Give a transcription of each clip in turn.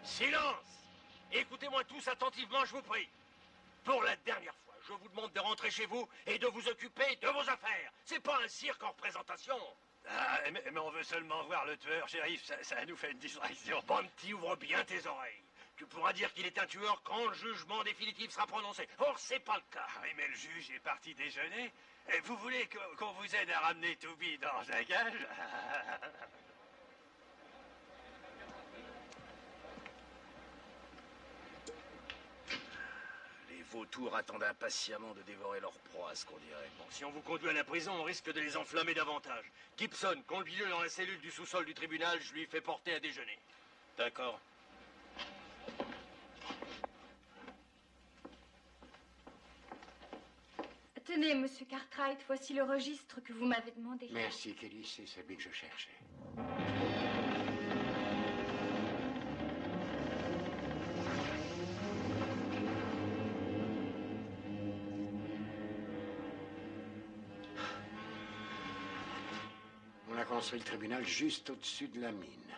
Silence! Écoutez-moi tous attentivement, je vous prie. Pour la dernière fois, je vous demande de rentrer chez vous et de vous occuper de vos affaires. C'est pas un cirque en représentation. Ah, mais on veut seulement voir le tueur, shérif. Ça nous fait une distraction. Bon petit, ouvre bien tes oreilles. Tu pourras dire qu'il est un tueur quand le jugement définitif sera prononcé. Or, c'est pas le cas. Oui, mais le juge est parti déjeuner. Et vous voulez qu'on vous aide à ramener Toby dans un cage? Les vautours attendent impatiemment de dévorer leur proie, ce qu'on dirait. Bon, si on vous conduit à la prison, on risque de les enflammer davantage. Gibson, conduis-le dans la cellule du sous-sol du tribunal, je lui fais porter à déjeuner. D'accord. Tenez, monsieur Cartwright, voici le registre que vous m'avez demandé. Merci, Kelly, c'est celui que je cherchais. On a construit le tribunal juste au-dessus de la mine.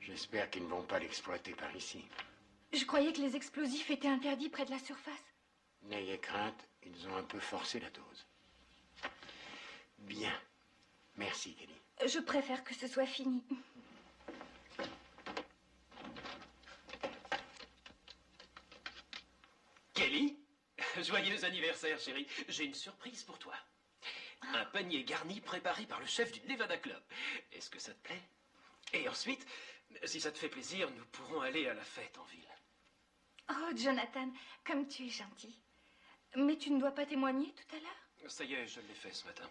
J'espère qu'ils ne vont pas l'exploiter par ici. Je croyais que les explosifs étaient interdits près de la surface. N'ayez crainte, ils ont un peu forcé la dose. Bien. Merci, Kelly. Je préfère que ce soit fini. Kelly, joyeux anniversaire, chérie. J'ai une surprise pour toi. Un panier garni préparé par le chef du Nevada Club. Est-ce que ça te plaît? Et ensuite, si ça te fait plaisir, nous pourrons aller à la fête en ville. Oh, Jonathan, comme tu es gentil. Mais tu ne dois pas témoigner tout à l'heure? Ça y est, je l'ai fait ce matin.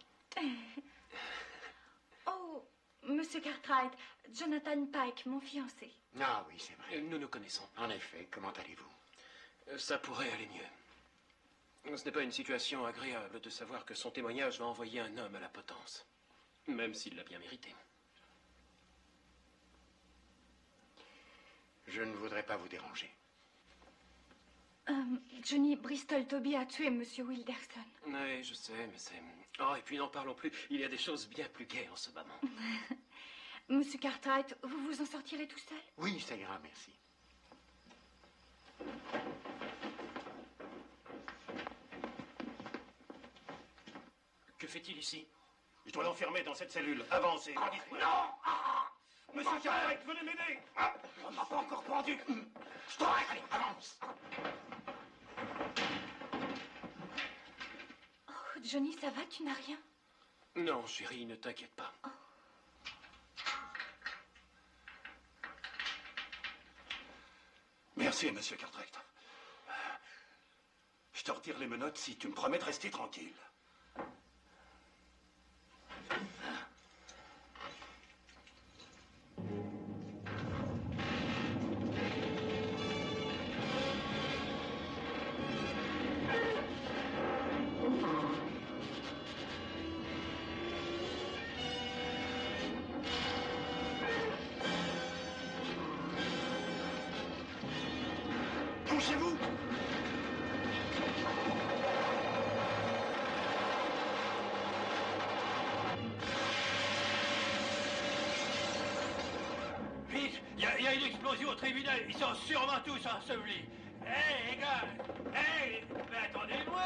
Oh, monsieur Cartwright, Jonathan Pike, mon fiancé. Ah oui, c'est vrai. Nous nous connaissons. En effet, comment allez-vous? Ça pourrait aller mieux. Ce n'est pas une situation agréable de savoir que son témoignage va envoyer un homme à la potence. Même s'il l'a bien mérité. Je ne voudrais pas vous déranger. Johnny Bristol Toby a tué monsieur Wilderson. Oui, je sais, mais c'est... Oh, et puis n'en parlons plus. Il y a des choses bien plus gaies en ce moment. Monsieur Cartwright, vous vous en sortirez tout seul? Oui, ça ira, merci. Que fait-il ici? Je dois l'enfermer dans cette cellule. Avancez. Non! Monsieur Cartwright, venez m'aider. On m'a pas encore pendu. Je t'arrête, allez, avance. Oh, Johnny, ça va, tu n'as rien? Non, chérie, ne t'inquiète pas. Merci, monsieur Cartwright. Je te retire les menottes si tu me promets de rester tranquille. Couchez-vous! Vite, il y a une explosion au tribunal. Ils sont sûrement tous ensevelis. Hé, les gars! Hé! Mais attendez-moi!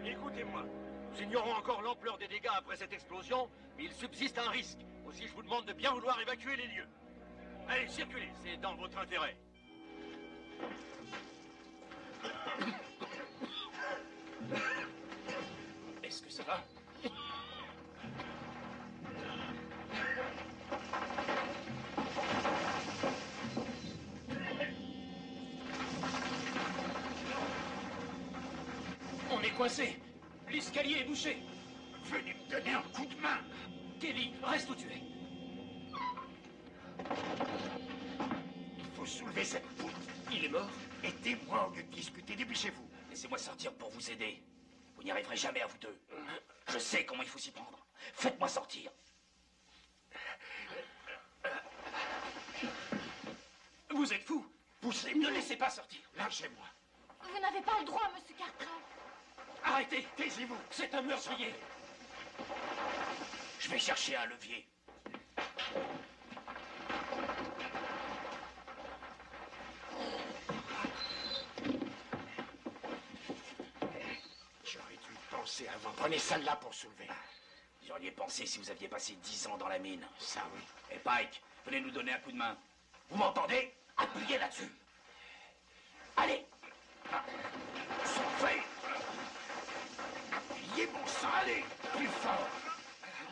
Écoutez-moi, nous ignorons encore l'ampleur des dégâts après cette explosion, mais il subsiste un risque. Aussi, je vous demande de bien vouloir évacuer les lieux. Allez, circulez, c'est dans votre intérêt. Est-ce que ça va? On est coincé. L'escalier est bouché. Venez me donner un coup de main. Kelly, reste où tu es. Il faut soulever cette poutre. Il est mort? Aidez-moi au lieu de discuter, dépêchez-vous. Laissez-moi sortir pour vous aider. Vous n'y arriverez jamais à vous deux. Je sais comment il faut s'y prendre. Faites-moi sortir. Vous êtes fou. Poussez-moi. Ne laissez pas sortir. Lâchez-moi. Vous n'avez pas le droit, monsieur Cartwright. Arrêtez. Taisez-vous. C'est un meurtrier. Je vais chercher un levier. J'aurais dû penser avant. Prenez celle-là pour soulever. Vous y auriez pensé si vous aviez passé 10 ans dans la mine. Ça, oui. Et Pike, venez nous donner un coup de main. Vous m'entendez? Appuyez là-dessus. Allez. Soulevez. Appuyez, bon sang, allez. Plus fort.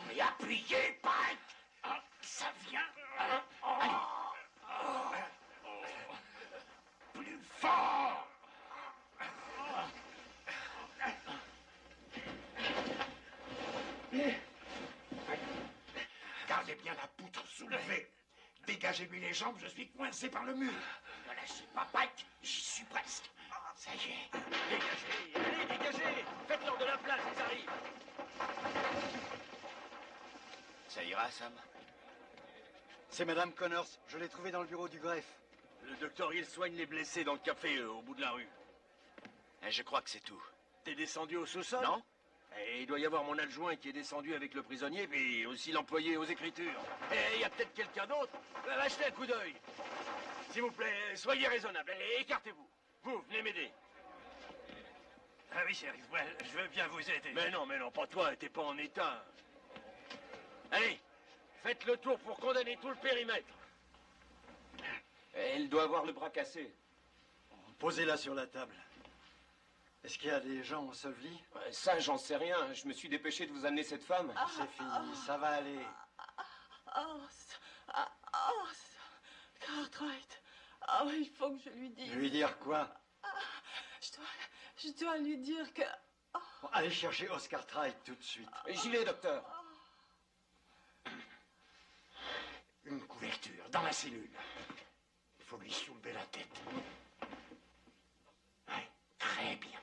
Mais appuyez, Pike. Ça vient. Allez. Plus fort. Gardez bien la poutre soulevée. Dégagez-lui les jambes, je suis coincé par le mur. Ne lâchez pas, Pike. J'y suis presque. Ça y est. Dégagez, allez, dégagez. Faites-leur de la place, ils arrivent. Ça ira, Sam? C'est Madame Connors. Je l'ai trouvée dans le bureau du greffe. Le docteur Hill soigne les blessés dans le café au bout de la rue. Et je crois que c'est tout. T'es descendu au sous-sol? Non. Et il doit y avoir mon adjoint qui est descendu avec le prisonnier, puis aussi l'employé aux écritures. Et il y a peut-être quelqu'un d'autre. Achetez un coup d'œil. S'il vous plaît, soyez raisonnable. Et écartez-vous. Vous, venez m'aider. Ah oui, shérif, ouais, je veux bien vous aider. Mais non, pas toi, t'es pas en état. Allez, faites le tour pour condamner tout le périmètre. Elle doit avoir le bras cassé. Posez-la sur la table. Est-ce qu'il y a des gens ensevelis? Ça, j'en sais rien. Je me suis dépêché de vous amener cette femme. C'est fini, ça va aller. Cartwright. Ah oui, il faut que je lui dise. Lui dire quoi? Je dois lui dire que... Bon, allez chercher Oscar Trite tout de suite. J'y vais, docteur. Une couverture dans la cellule. Il faut lui soulever la tête. Ouais, très bien.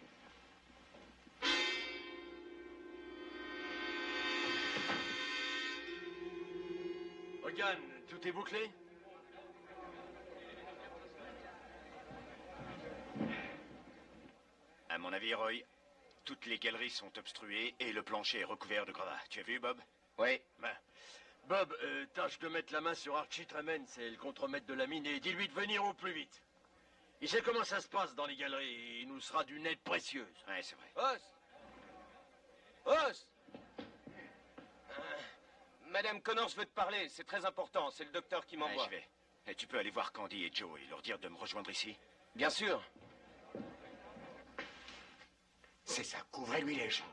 Hogan, tout est bouclé? À mon avis, Roy, toutes les galeries sont obstruées et le plancher est recouvert de gravats. Tu as vu, Bob? Oui. Ben, Bob, tâche de mettre la main sur Archie Tremaine, c'est le contremaître de la mine, et dis-lui de venir au plus vite. Il sait comment ça se passe dans les galeries, et il nous sera d'une aide précieuse. Ouais, c'est vrai. Os! Madame Connors veut te parler, c'est très important, c'est le docteur qui m'envoie. Ouais, j'y vais. Et tu peux aller voir Candy et Joe et leur dire de me rejoindre ici? Bien sûr. C'est ça, couvrez-lui les jambes.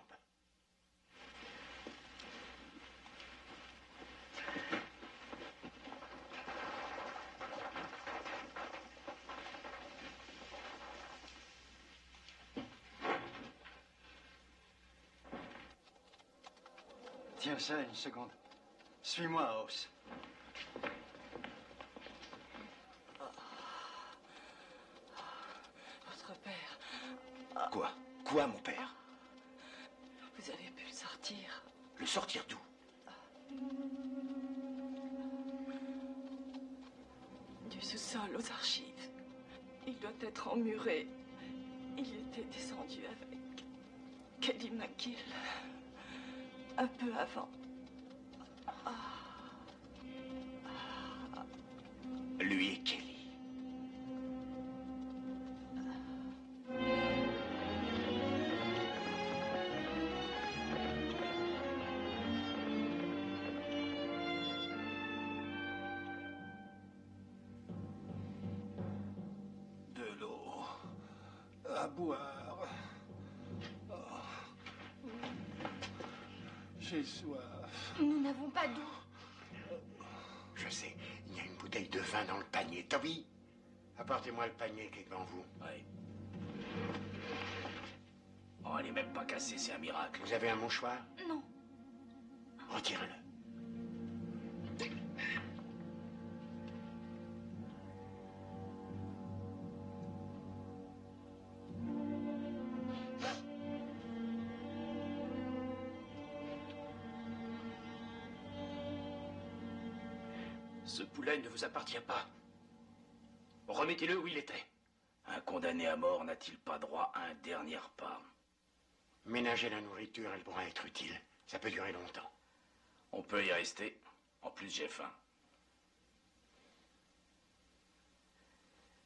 Tiens ça une seconde. Suis-moi, Os. Votre père, Quoi? Quoi, mon père? vous avez pu le sortir. Le sortir d'où? Du sous-sol aux archives. Il doit être emmuré. Il était descendu avec Kelly McGill. Un peu avant. Lui et Kelly. boire. Oh. J'ai soif. Nous n'avons pas d'eau. Je sais, il y a une bouteille de vin dans le panier. Toby, apportez-moi le panier qui est devant vous. Oui. Oh, elle est même pas cassée, c'est un miracle. Vous avez un mouchoir? Non. Retirez-le. Ce poulet ne vous appartient pas. Remettez-le où il était. Un condamné à mort n'a-t-il pas droit à un dernier repas? Ménagez la nourriture, elle pourra être utile. Ça peut durer longtemps. On peut y rester. En plus, j'ai faim.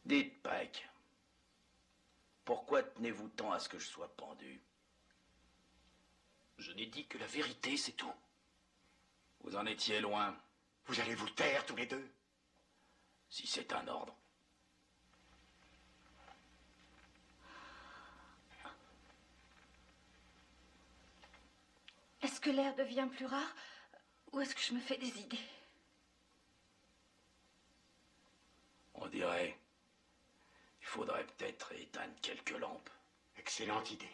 Dites, Pike, pourquoi tenez-vous tant à ce que je sois pendu? Je n'ai dit que la vérité, c'est tout. Vous en étiez loin, Vous allez vous taire tous les deux? si c'est un ordre. Est-ce que l'air devient plus rare ou est-ce que je me fais des idées? On dirait... Il faudrait peut-être éteindre quelques lampes. Excellente idée.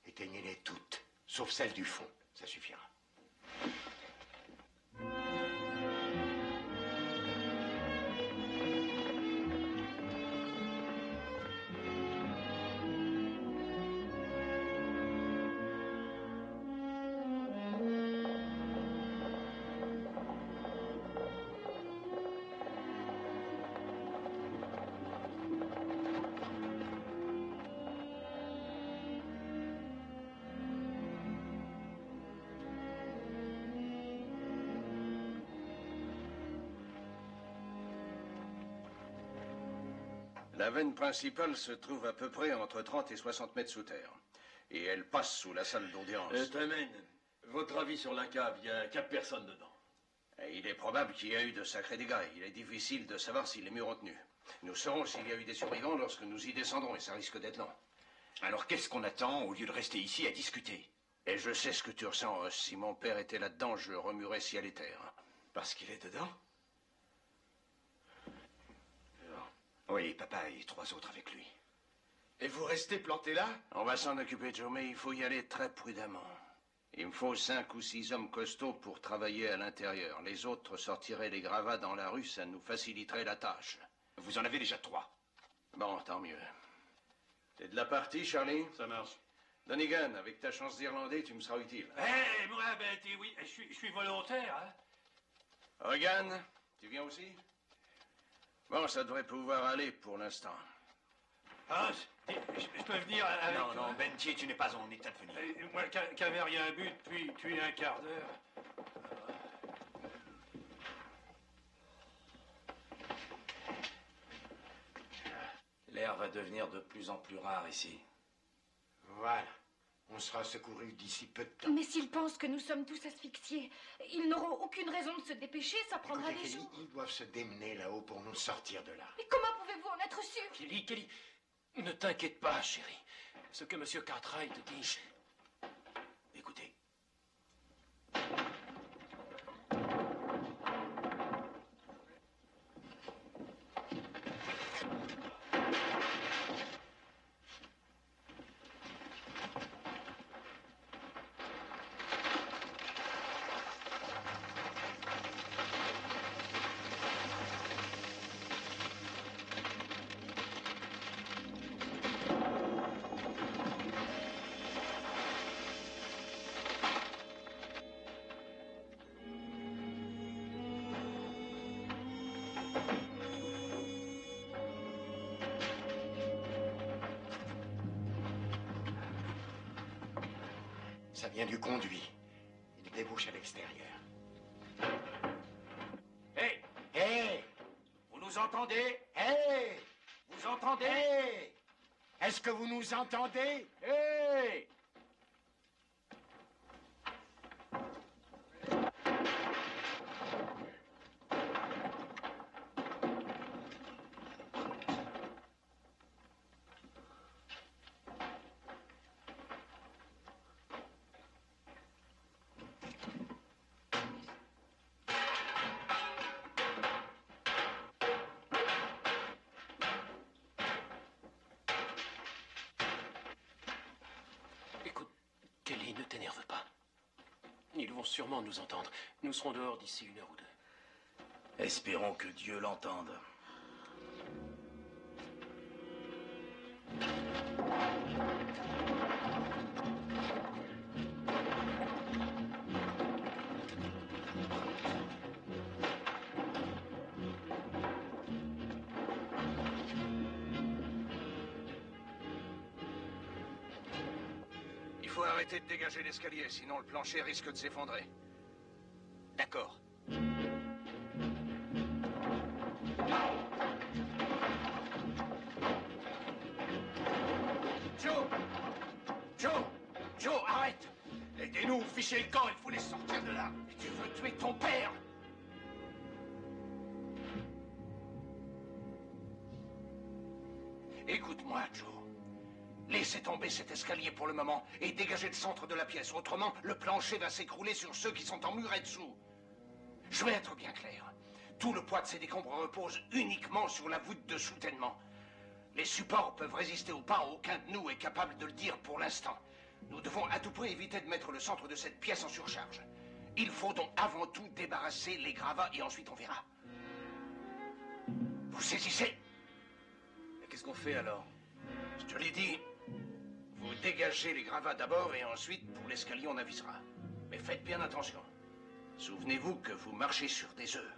Éteignez-les toutes, sauf celle du fond. Ça suffira. La veine principale se trouve à peu près entre 30 et 60 mètres sous terre. Et elle passe sous la salle d'audience. Tamen, votre avis sur la cave, il n'y a 4 personnes dedans. Et il est probable qu'il y a eu de sacrés dégâts. Il est difficile de savoir si les murs ont tenu. Nous saurons s'il y a eu des survivants lorsque nous y descendrons, et ça risque d'être long. Alors qu'est-ce qu'on attend au lieu de rester ici à discuter? Et je sais ce que tu ressens, Os. Si mon père était là-dedans, je remuerais ciel et terre. Parce qu'il est dedans? Oui, papa et 3 autres avec lui. Et vous restez planté là? On va s'en occuper, Joe, mais il faut y aller très prudemment. Il me faut 5 ou 6 hommes costauds pour travailler à l'intérieur. Les autres sortiraient les gravats dans la rue, ça nous faciliterait la tâche. Vous en avez déjà 3. Bon, tant mieux. T'es de la partie, Charlie? Ça marche. Donegan, avec ta chance d'Irlandais, tu me seras utile. Eh, moi, ben, oui, je suis volontaire, hein. Hogan, tu viens aussi? Bon, ça devrait pouvoir aller pour l'instant. Ah, je peux venir avec Non, toi? non, Benji, tu n'es pas en état de venir. Moi, qu'avait rien bu depuis un quart d'heure. L'air va devenir de plus en plus rare ici. Voilà. On sera secourus d'ici peu de temps. Mais s'ils pensent que nous sommes tous asphyxiés, ils n'auront aucune raison de se dépêcher, ça prendra Écoutez, des Kelly, jours. ils doivent se démener là-haut pour nous sortir de là. Mais comment pouvez-vous en être sûr? Kelly, ne t'inquiète pas, chérie. Ce que M. Cartwright dit... Écoutez. Ça vient du conduit. Il débouche à l'extérieur. Hé! Hé! Vous nous entendez? Hé! Vous entendez? Hé! Est-ce que vous nous entendez? Hé! Ils vont sûrement nous entendre. Nous serons dehors d'ici 1 heure ou 2. Espérons que Dieu l'entende. Il faut arrêter de dégager l'escalier, sinon le plancher risque de s'effondrer. D'accord. Joe! Joe! Joe, arrête! Aidez-nous, fichez le camp, il faut les sortir de là. Et tu veux tuer ton père? Écoute-moi, Joe. Laissez tomber cet escalier pour le moment et dégagez le centre de la pièce. Autrement, le plancher va s'écrouler sur ceux qui sont emmurés dessous. Je vais être bien clair. Tout le poids de ces décombres repose uniquement sur la voûte de soutènement. Les supports peuvent résister ou pas, aucun de nous est capable de le dire pour l'instant. Nous devons à tout prix éviter de mettre le centre de cette pièce en surcharge. Il faut donc avant tout débarrasser les gravats et ensuite on verra. Vous saisissez? Qu'est-ce qu'on fait alors? Je te l'ai dit. Vous dégagez les gravats d'abord et ensuite, pour l'escalier, on avisera. Mais faites bien attention. Souvenez-vous que vous marchez sur des œufs.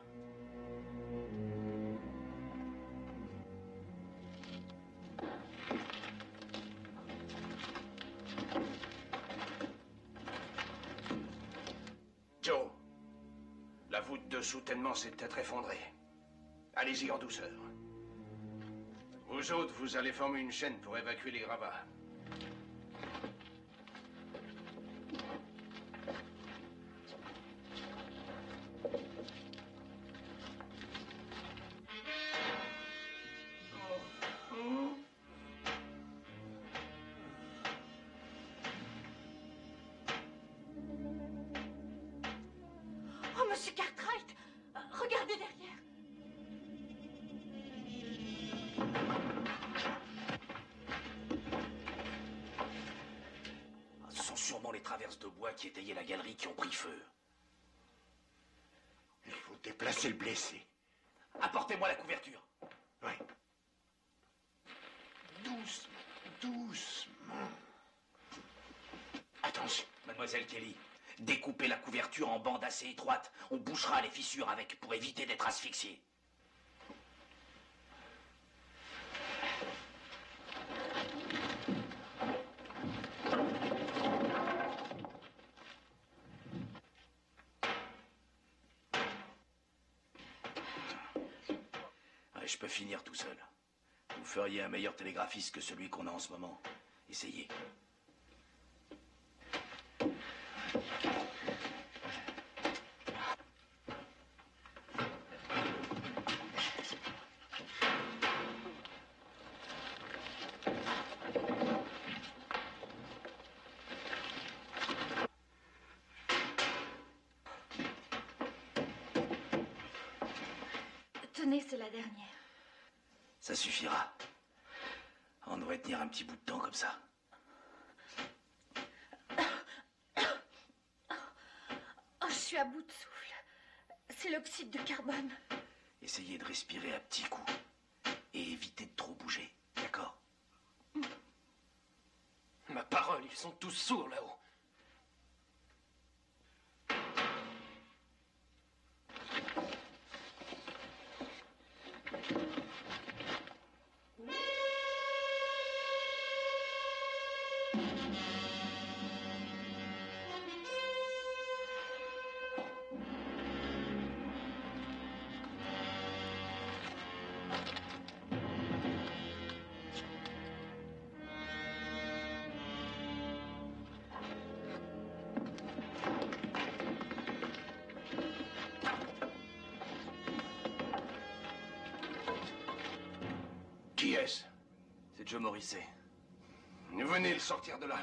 Joe, la voûte de soutènement s'est peut-être effondrée. Allez-y en douceur. Vous autres, vous allez former une chaîne pour évacuer les gravats. Oh, monsieur Cartwright, regardez derrière. Ce sont sûrement les traverses de bois qui étayaient la galerie qui ont pris feu. Il faut déplacer le blessé. Apportez-moi la couverture. Oui. Doucement. Attention. Mademoiselle Kelly, découpez la couverture en bandes assez étroites. On bouchera les fissures avec pour éviter d'être asphyxié. Je peux finir tout seul. Vous feriez un meilleur télégraphiste que celui qu'on a en ce moment. Essayez. Tenez, c'est la dernière. Ça suffira. On devrait tenir un petit bout de temps comme ça. Oh, je suis à bout de souffle. C'est l'oxyde de carbone. Essayez de respirer à petits coups. Et évitez de trop bouger. D'accord? Ma parole, ils sont tous sourds là-haut. Qui est-ce? C'est Joe Morrissey. Venez le sortir de là.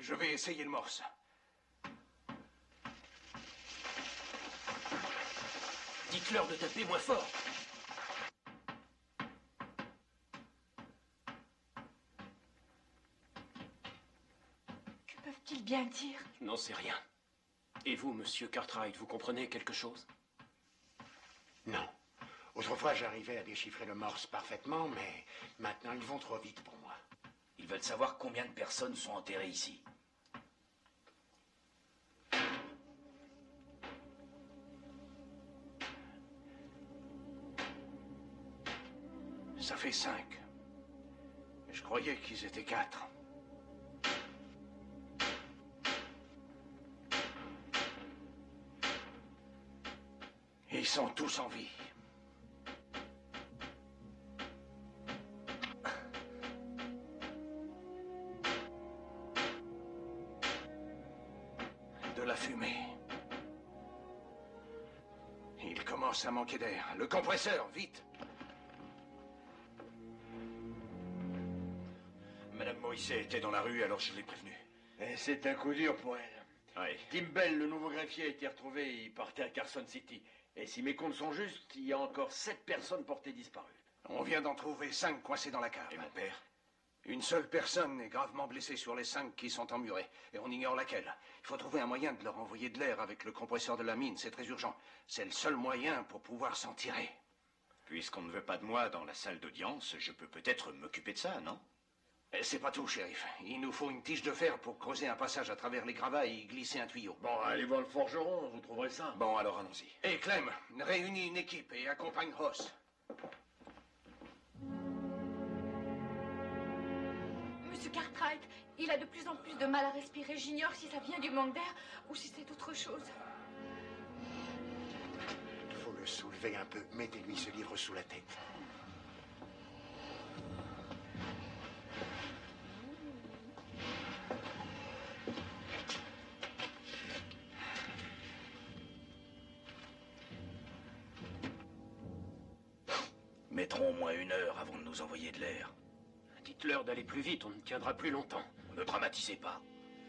Je vais essayer le morse. Dites-leur de taper moins fort. Que peuvent-ils bien dire? Je n'en sais rien. Et vous, monsieur Cartwright, vous comprenez quelque chose? Non. Autrefois, j'arrivais à déchiffrer le morse parfaitement, mais maintenant, ils vont trop vite pour moi. Ils veulent savoir combien de personnes sont enterrées ici. Ça fait 5. Je croyais qu'ils étaient 4. Ils sont tous en vie. De la fumée. Il commence à manquer d'air. Le compresseur, vite! Madame Moïset était dans la rue, alors je l'ai prévenue. C'est un coup dur pour elle. Oui. Tim Bell, le nouveau greffier, a été retrouvé. Il partait à Carson City. Et si mes comptes sont justes, il y a encore 7 personnes portées disparues. On vient d'en trouver 5 coincés dans la cave. Et mon père? Une seule personne est gravement blessée sur les 5 qui sont emmurés. Et on ignore laquelle. Il faut trouver un moyen de leur envoyer de l'air avec le compresseur de la mine. C'est très urgent. C'est le seul moyen pour pouvoir s'en tirer. Puisqu'on ne veut pas de moi dans la salle d'audience, je peux peut-être m'occuper de ça, non? C'est pas tout, shérif. Il nous faut une tige de fer pour creuser un passage à travers les gravats et y glisser un tuyau. Bon, allez voir le forgeron, vous trouverez ça. Bon, alors allons-y. Et Clem, réunis une équipe et accompagne Ross. Monsieur Cartwright, il a de plus en plus de mal à respirer. J'ignore si ça vient du manque d'air ou si c'est autre chose. Il faut le soulever un peu. Mettez-lui ce livre sous la tête. Mettront au moins 1 heure avant de nous envoyer de l'air. Dites-leur d'aller plus vite, on ne tiendra plus longtemps. Ne dramatisez pas.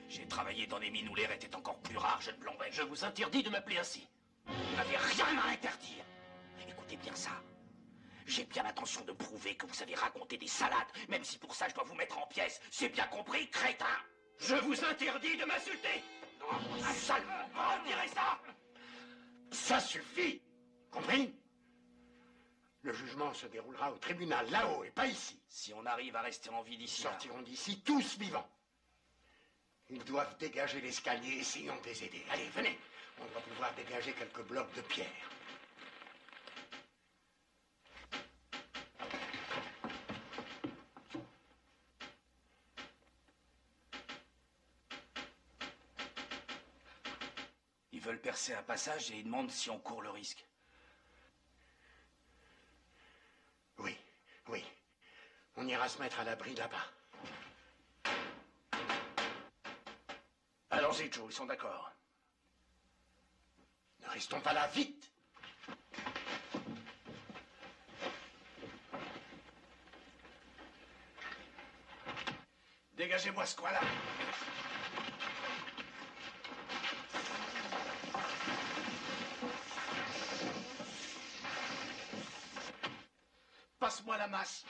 J'ai travaillé dans des mines où l'air était encore plus rare, jeune Blomberg. Je vous interdis de m'appeler ainsi. Vous n'avez rien à interdire. Écoutez bien ça. J'ai bien l'intention de prouver que vous avez raconté des salades, même si pour ça je dois vous mettre en pièces. C'est bien compris, crétin? Je vous interdis de m'insulter. Sale, retirez ça. Ça suffit! Compris? Le jugement se déroulera au tribunal, là-haut, et pas ici. Si on arrive à rester en vie Ils d'ici là... sortiront d'ici tous vivants. Ils doivent dégager l'escalier, essayons de les aider. Allez, venez. On doit pouvoir dégager quelques blocs de pierre. Ils veulent percer un passage et ils demandent si on court le risque. Oui, oui. On ira se mettre à l'abri là-bas. Allons-y, Joe, ils sont d'accord. Ne restons pas là, vite! Dégagez-moi ce coin-là. Passe-moi la masse.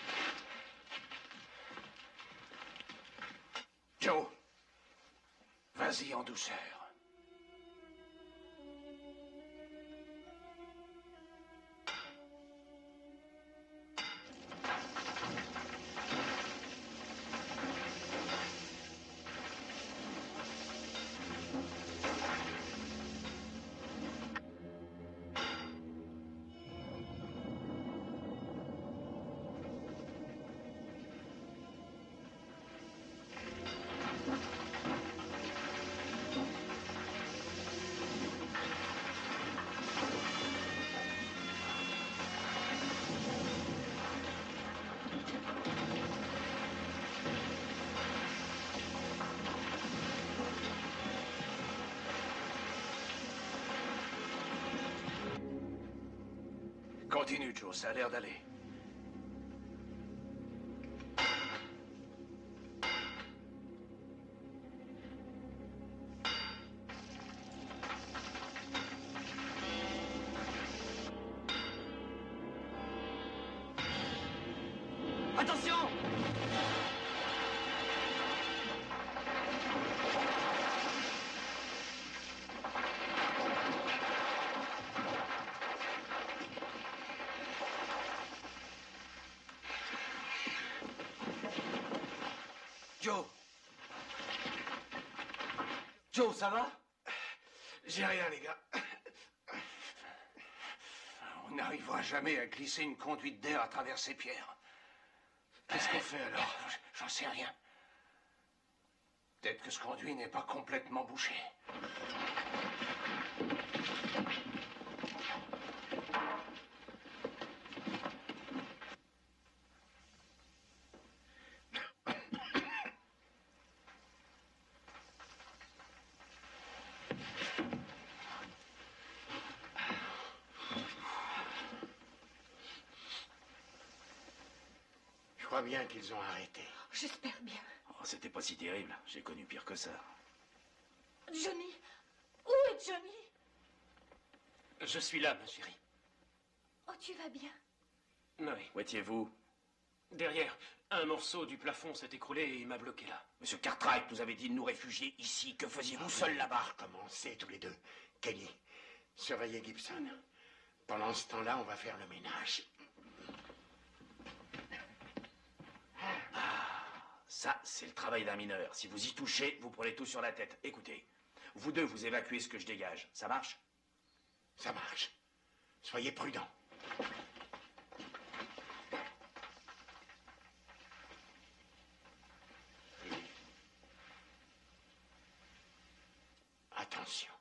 Joe, vas-y en douceur. Continue, Joe, ça a l'air d'aller. Attention! Joe! Joe, ça va? J'ai rien, les gars. On n'arrivera jamais à glisser une conduite d'air à travers ces pierres. Qu'est-ce qu'on fait alors? J'en sais rien. Peut-être que ce conduit n'est pas complètement bouché. Je crois bien qu'ils ont arrêté. J'espère bien. Oh, c'était pas si terrible. J'ai connu pire que ça. Johnny? Où est Johnny? Je suis là, ma chérie. Oh, tu vas bien? Oui. Où étiez-vous? Derrière, un morceau du plafond s'est écroulé et il m'a bloqué là. Monsieur Cartwright nous avait dit de nous réfugier ici. Que faisiez-vous seul là-bas? Recommencez tous les deux. Kelly, surveillez Gibson. Pendant ce temps-là, on va faire le ménage. Ça, c'est le travail d'un mineur. Si vous y touchez, vous prenez tout sur la tête. Écoutez, vous deux, vous évacuez ce que je dégage. Ça marche? Ça marche. Soyez prudents. Attention.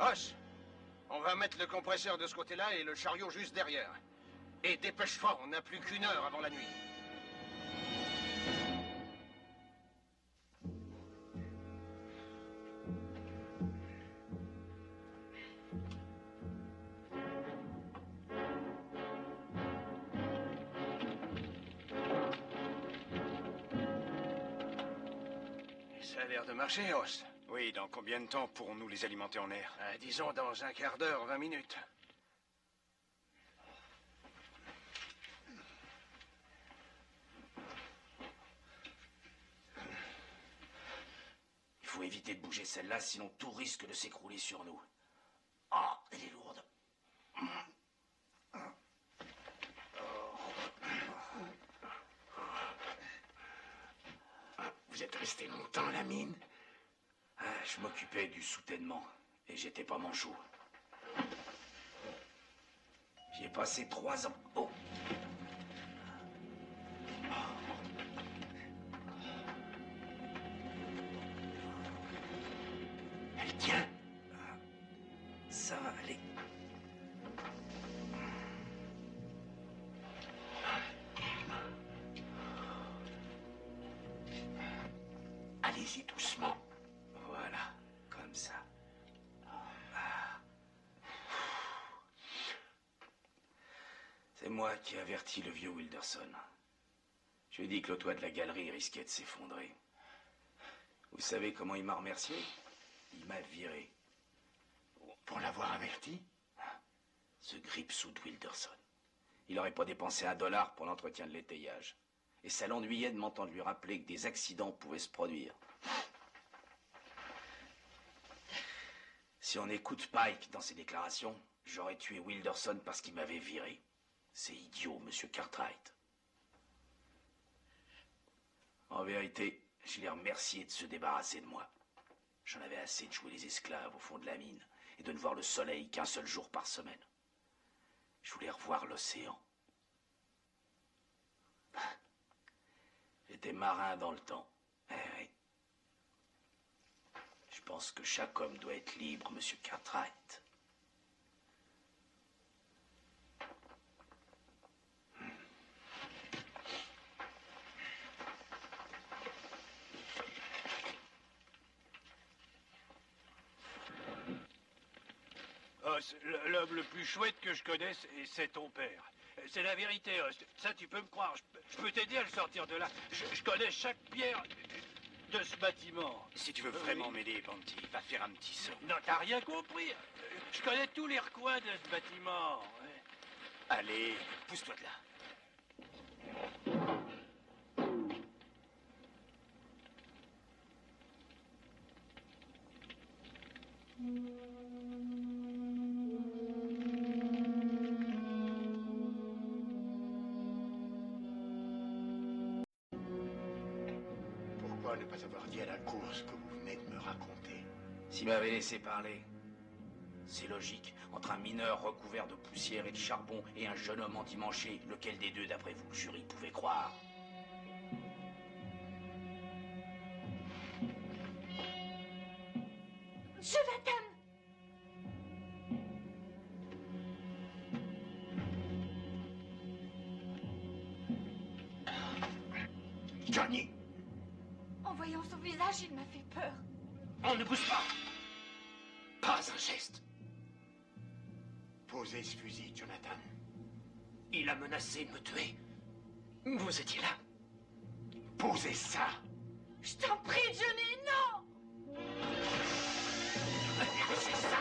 Hoche, on va mettre le compresseur de ce côté-là et le chariot juste derrière. Et dépêche-toi, on n'a plus qu'une heure avant la nuit. Ça a l'air de marcher, Hoche. Oui, dans combien de temps pourrons-nous les alimenter en air? Disons dans un quart d'heure, 20 minutes. Il faut éviter de bouger celle-là, sinon tout risque de s'écrouler sur nous. Oh, elle est lourde. Vous êtes resté longtemps à la mine? Je m'occupais du soutènement et j'étais pas manchot. J'y ai passé 3 ans. Oh. Elle tient. Ça va aller. Allez-y doucement. Voilà, comme ça. C'est moi qui ai averti le vieux Wilderson. Je lui ai dit que le toit de la galerie risquait de s'effondrer. Vous savez comment il m'a remercié? Il m'a viré. Pour l'avoir averti? Ce grippe-sous de Wilderson. Il n'aurait pas dépensé $1 pour l'entretien de l'étayage. Et ça l'ennuyait de m'entendre lui rappeler que des accidents pouvaient se produire. Si on écoute Pike dans ses déclarations, j'aurais tué Wilderson parce qu'il m'avait viré. C'est idiot, monsieur Cartwright. En vérité, je l'ai remercié de se débarrasser de moi. J'en avais assez de jouer les esclaves au fond de la mine et de ne voir le soleil qu'un seul jour par semaine. Je voulais revoir l'océan. J'étais marin dans le temps. Eh oui. Je pense que chaque homme doit être libre, monsieur Cartwright. Os, l'homme le plus chouette que je connaisse, c'est ton père. C'est la vérité, Os. Ça, tu peux me croire. Je peux t'aider à le sortir de là. Je connais chaque pierre de ce bâtiment. Si tu veux vraiment m'aider, Banty, va faire un petit saut. Non, t'as rien compris. Je connais tous les recoins de ce bâtiment. Ouais. Allez, pousse-toi de là. Pourquoi ne pas avoir dit à la cour ce que vous venez de me raconter? S'il m'avait laissé parler, c'est logique. Entre un mineur recouvert de poussière et de charbon et un jeune homme endimanché, lequel des deux, d'après vous, le jury pouvait croire? Jonathan! Johnny! En voyant son visage, il m'a fait peur. On ne bouge pas. Pas un geste. Posez ce fusil, Jonathan. Il a menacé de me tuer. Vous étiez là. Posez ça! Je t'en prie, Johnny, non! C'est ça!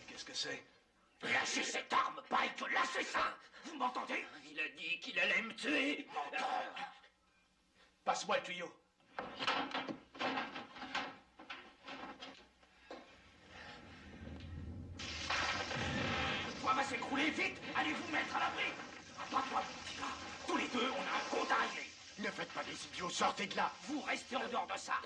Qu'est-ce que c'est? Lâchez cette arme, Pike! Lâchez ça! Vous m'entendez? Il a dit qu'il allait me tuer. Menteur! Passe-moi le tuyau. Le toit va s'écrouler, vite! Allez vous mettre à l'abri! Pas toi, mon petit gars! Tous les deux, on a un compte à régler! Ne faites pas des idiots, sortez de là! Vous restez en dehors de ça!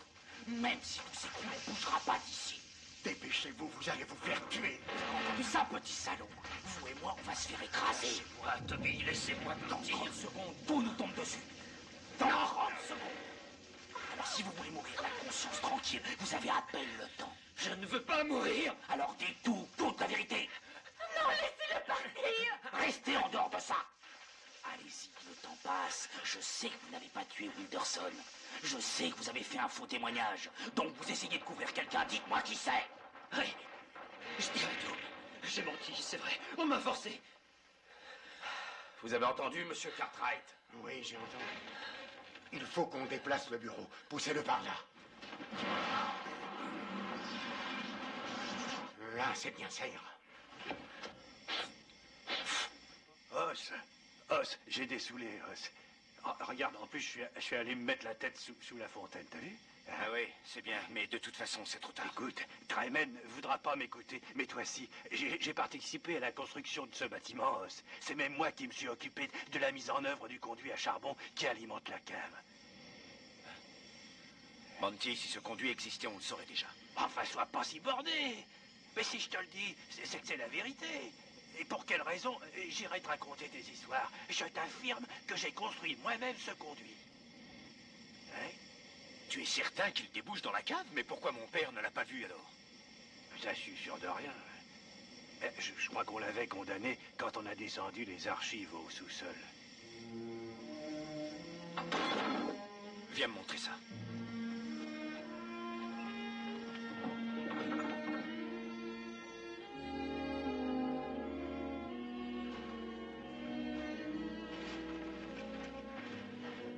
Même si tout s'écroule, on ne bougera pas d'ici! Dépêchez-vous, vous allez vous faire tuer! Vous avez entendu ça, petit salaud? Vous et moi, on va se faire écraser! Laissez-moi, Toby, laissez-moi Dans partir. 30 secondes, tout nous tombe dessus! Dans 30 secondes! Alors si vous voulez mourir la conscience tranquille, vous avez à peine le temps. Je ne veux pas mourir. Alors dites tout, toute la vérité! Non, laissez-le partir! Restez en dehors de ça! Allez-y, le temps passe. Je sais que vous n'avez pas tué Wilderson. Je sais que vous avez fait un faux témoignage. Donc vous essayez de couvrir quelqu'un. Dites-moi qui c'est. Oui, je dirais tout. J'ai menti, c'est vrai. On m'a forcé. Vous avez entendu, monsieur Cartwright? Oui, j'ai entendu. Il faut qu'on déplace le bureau. Poussez-le par là. Là, c'est bien, ça ira. Os, j'ai dessoulé, Os. Oh, regarde, en plus, je suis allé me mettre la tête sous la fontaine, t'as vu? Ah oui, c'est bien, mais de toute façon, c'est trop tard. Écoute, Tryman voudra pas m'écouter, mais toi si. J'ai participé à la construction de ce bâtiment, Os. C'est même moi qui me suis occupé de la mise en œuvre du conduit à charbon qui alimente la cave. Monty, si ce conduit existait, on le saurait déjà. Enfin, sois pas si bordé. Mais si je te le dis, c'est que c'est la vérité. Et pour quelle raison j'irai te raconter des histoires? Je t'affirme que j'ai construit moi-même ce conduit. Hein? Tu es certain qu'il débouche dans la cave? Mais pourquoi mon père ne l'a pas vu alors? Ça, je suis sûr de rien. Je crois qu'on l'avait condamné quand on a descendu les archives au sous-sol. Viens me montrer ça.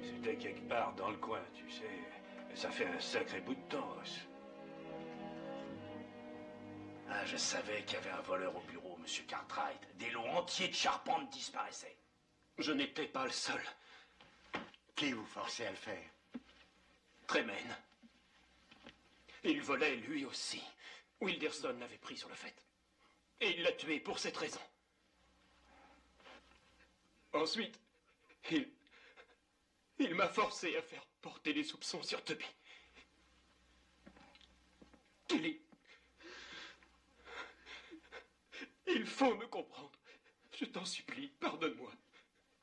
C'était quelque part dans le coin, tu sais. Ça fait un sacré bout de temps, Os. Ah, je savais qu'il y avait un voleur au bureau, monsieur Cartwright. Des lots entiers de charpente disparaissaient. Je n'étais pas le seul. Qui vous forçait à le faire? Tremen. Il volait lui aussi. Wilderson l'avait pris sur le fait. Et il l'a tué pour cette raison. Ensuite, il m'a forcé à faire porter les soupçons sur Toby. Kelly. Il faut me comprendre. Je t'en supplie, pardonne-moi.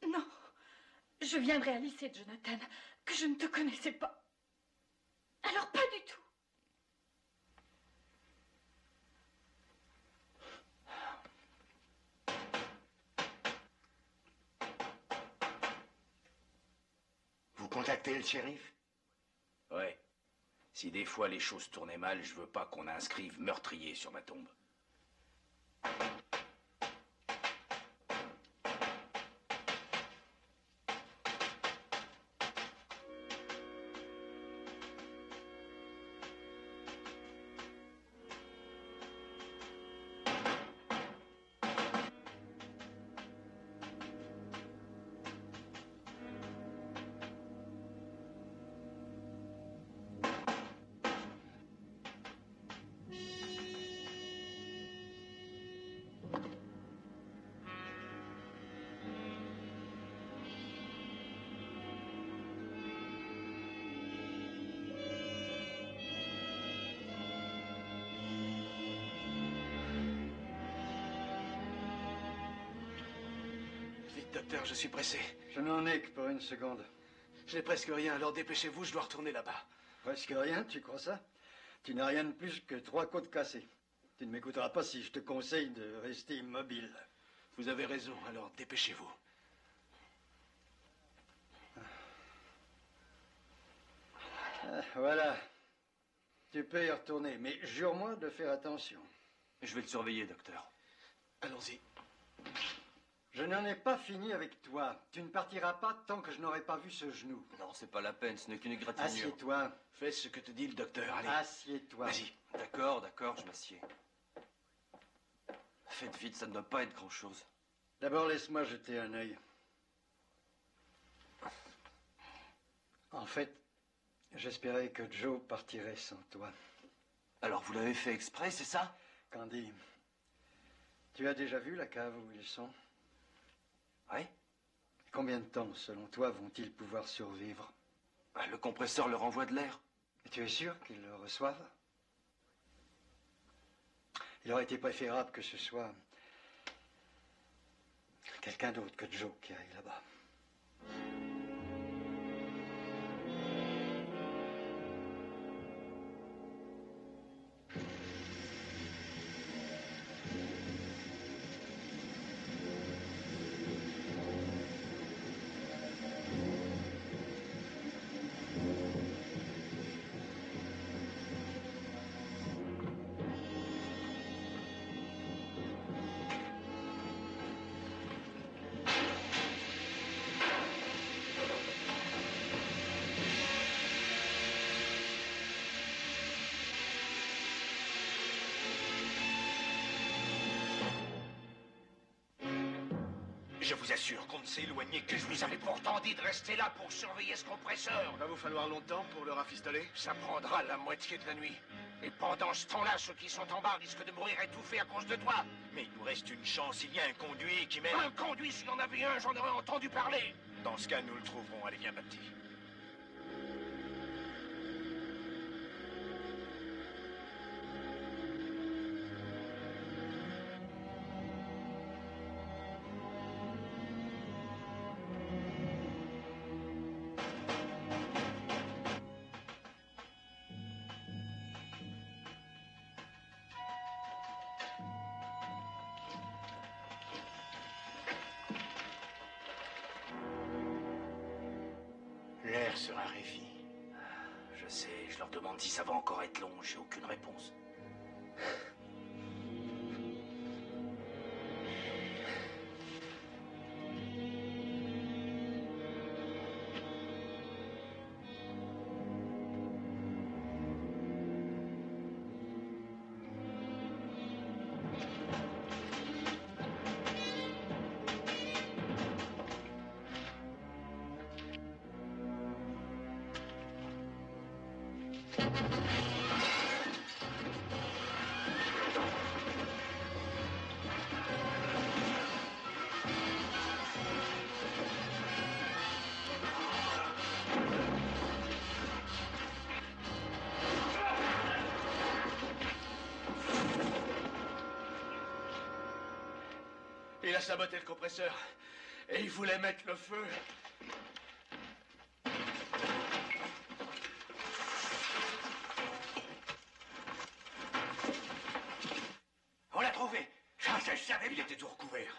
Non, je viens de réaliser, Jonathan, que je ne te connaissais pas. Alors pas du tout. Vous contactez le shérif? Ouais. Si des fois les choses tournaient mal, je veux pas qu'on inscrive meurtrier sur ma tombe. Vite, docteur, je suis pressé. Je n'en ai que pour une seconde. J'ai presque rien, alors dépêchez-vous, je dois retourner là-bas. Presque rien, tu crois ça? Tu n'as rien de plus que 3 côtes cassées. Tu ne m'écouteras pas si je te conseille de rester immobile. Vous avez raison, alors dépêchez-vous. Voilà. Tu peux y retourner, mais jure-moi de faire attention. Je vais le surveiller, docteur. Allons-y. Je n'en ai pas fini avec toi. Tu ne partiras pas tant que je n'aurai pas vu ce genou. Non, c'est pas la peine, ce n'est qu'une égratignure. Assieds-toi. Fais ce que te dit le docteur, allez. Assieds-toi. Vas-y. D'accord, je m'assieds. Faites vite, ça ne doit pas être grand-chose. D'abord, laisse-moi jeter un œil. En fait, j'espérais que Joe partirait sans toi. Alors vous l'avez fait exprès, c'est ça? Candy, tu as déjà vu la cave où ils sont? Oui. Combien de temps, selon toi, vont-ils pouvoir survivre? Le compresseur leur envoie de l'air. Et tu es sûr qu'ils le reçoivent? Il aurait été préférable que ce soit quelqu'un d'autre que Joe qui aille là-bas. Je vous assure qu'on ne s'est éloigné que je vous avais pourtant dit de rester là pour surveiller ce compresseur. Va vous falloir longtemps pour le rafistoler? Ça prendra la moitié de la nuit. Et pendant ce temps-là, ceux qui sont en bas risquent de mourir étouffés à cause de toi. Mais il nous reste une chance, il y a un conduit qui mène... Un conduit, s'il y en avait un, j'en aurais entendu parler. Dans ce cas, nous le trouverons. Allez, viens, ma petite. L'air se raréfie. Je sais, je leur demande si ça va encore être long, j'ai aucune réponse. Il a saboté le compresseur. Et il voulait mettre le feu. On l'a trouvé. Je savais, il était tout recouvert.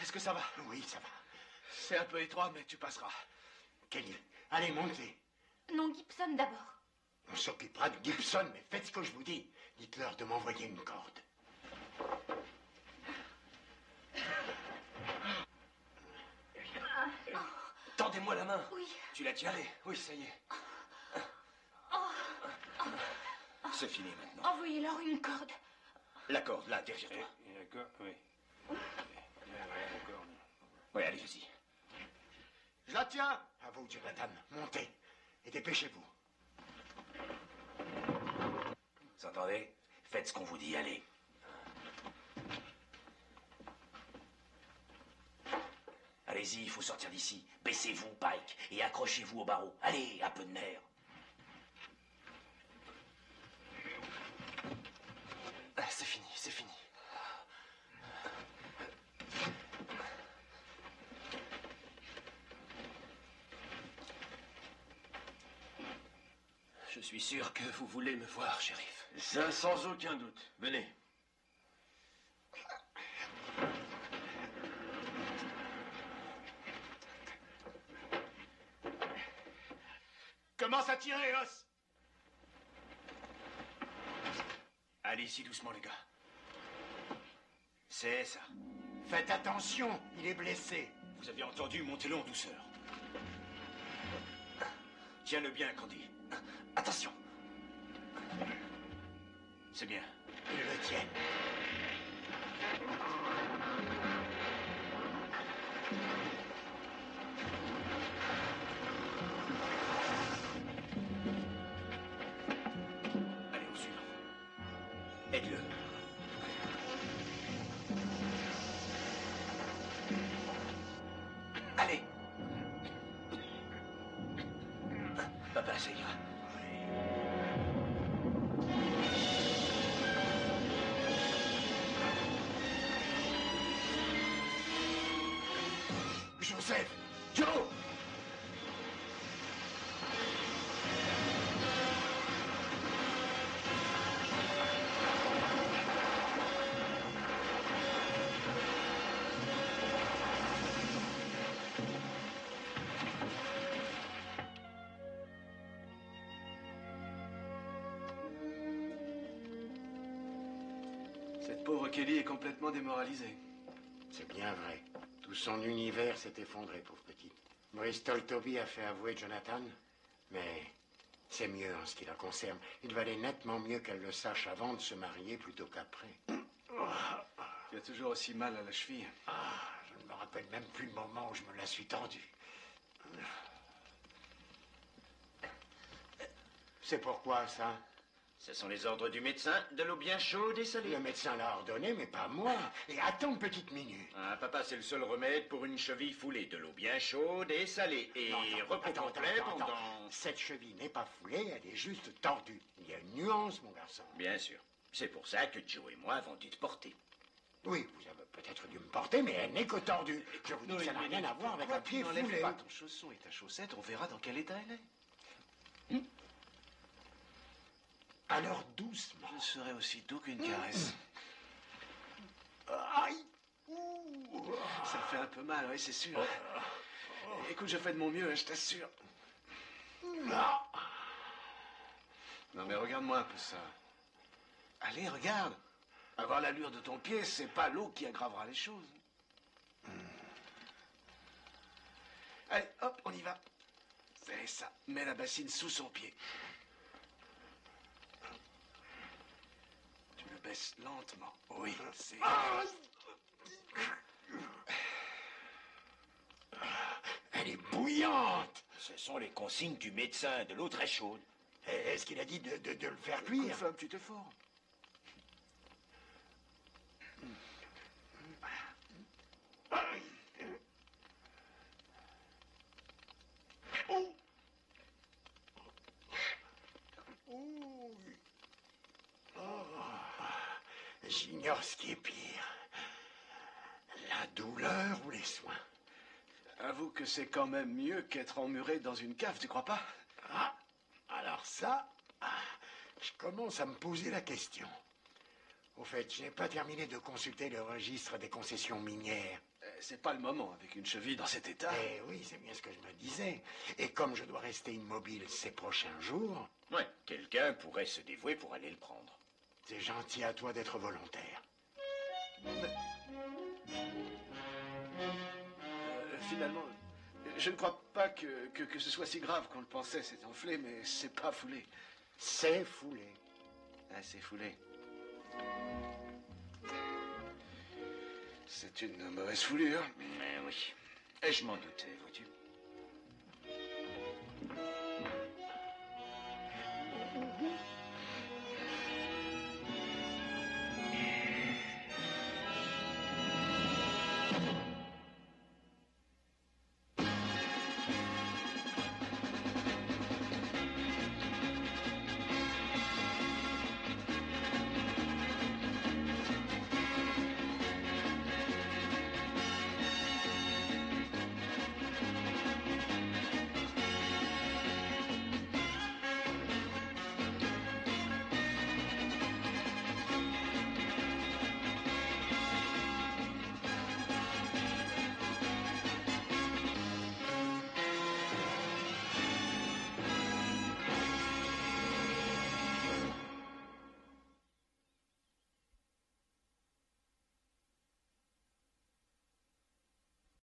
Est-ce que ça va? Oui, ça va. C'est un peu étroit, mais tu passeras. Kelly, allez, montez. Non, Gibson d'abord. On s'occupera de Gibson, mais faites ce que je vous dis. Dites-leur de m'envoyer une corde. Tendez-moi la main. Oui. Tu l'as tiré? Oui, ça y est. C'est fini maintenant. Envoyez-leur une corde. La corde, là, derrière toi. D'accord, oui. Oui, allez, vas-y. Je la tiens. À vous, Jonathan. Montez. Et dépêchez-vous. Vous entendez? Faites ce qu'on vous dit, allez. Allez-y, il faut sortir d'ici. Baissez-vous, Pike, et accrochez-vous au barreau. Allez, un peu de nerf. C'est fini, c'est fini. Je suis sûr que vous voulez me voir, shérif. Ça, sans aucun doute. Venez. Commence à tirer, Os. Allez-y doucement, les gars. C'est ça. Faites attention, il est blessé. Vous avez entendu, montez-le en douceur. Tiens-le bien, Candy. Attention. C'est bien. Ils le tiennent. Allez, au suivant. Aide-le. Allez. Papa, ça ira. Joseph! Joe! Cette pauvre Kelly est complètement démoralisée. C'est bien vrai. Tout son univers s'est effondré, pauvre petite. Bristol Toby a fait avouer Jonathan, mais c'est mieux en ce qui la concerne. Il valait nettement mieux qu'elle le sache avant de se marier plutôt qu'après. Tu as toujours aussi mal à la cheville. Je ne me rappelle même plus le moment où je me la suis tendue. C'est pourquoi, ça? Ce sont les ordres du médecin, de l'eau bien chaude et salée. Le médecin l'a ordonné, mais pas moi. Et attends une petite minute. Ah, papa, c'est le seul remède pour une cheville foulée. De l'eau bien chaude et salée. Et Non, repos attends, complet attends. pendant... Cette cheville n'est pas foulée, elle est juste tordue. Il y a une nuance, mon garçon. Bien sûr. C'est pour ça que Joe et moi avons dû te porter. Oui, vous avez peut-être dû me porter, mais elle n'est que tordue. Je vous dis que ça n'a rien à voir avec un pied foulé. N'enlève pas ton chausson et ta chaussette, on verra dans quel état elle est. Alors doucement. Je serai aussi doux qu'une caresse. Aïe! Ça me fait un peu mal, oui, c'est sûr. Écoute, je fais de mon mieux, hein, je t'assure. Non, mais regarde-moi un peu ça. Allez, regarde. Avoir l'allure de ton pied, c'est pas l'eau qui aggravera les choses. Allez, hop, on y va. C'est ça. Mets la bassine sous son pied. Tu le baisses lentement. Oui, c'est... Elle est bouillante. Ce sont les consignes du médecin, de l'eau très chaude. Est-ce qu'il a dit de le faire Écoute, cuire? fais un petit effort. J'ignore ce qui est pire. La douleur ou les soins? Avoue que c'est quand même mieux qu'être emmuré dans une cave, tu crois pas? Ah, alors ça, je commence à me poser la question. Au fait, je n'ai pas terminé de consulter le registre des concessions minières. c'est pas le moment avec une cheville dans cet état. Eh oui, c'est bien ce que je me disais. Et comme je dois rester immobile ces prochains jours... Ouais, quelqu'un pourrait se dévouer pour aller le prendre. C'est gentil à toi d'être volontaire. Finalement, je ne crois pas que ce soit si grave qu'on le pensait. C'est enflé, mais c'est pas foulé. C'est foulé. Ah, c'est foulé. C'est une mauvaise foulure. Mais oui. Et je m'en doutais, vois-tu.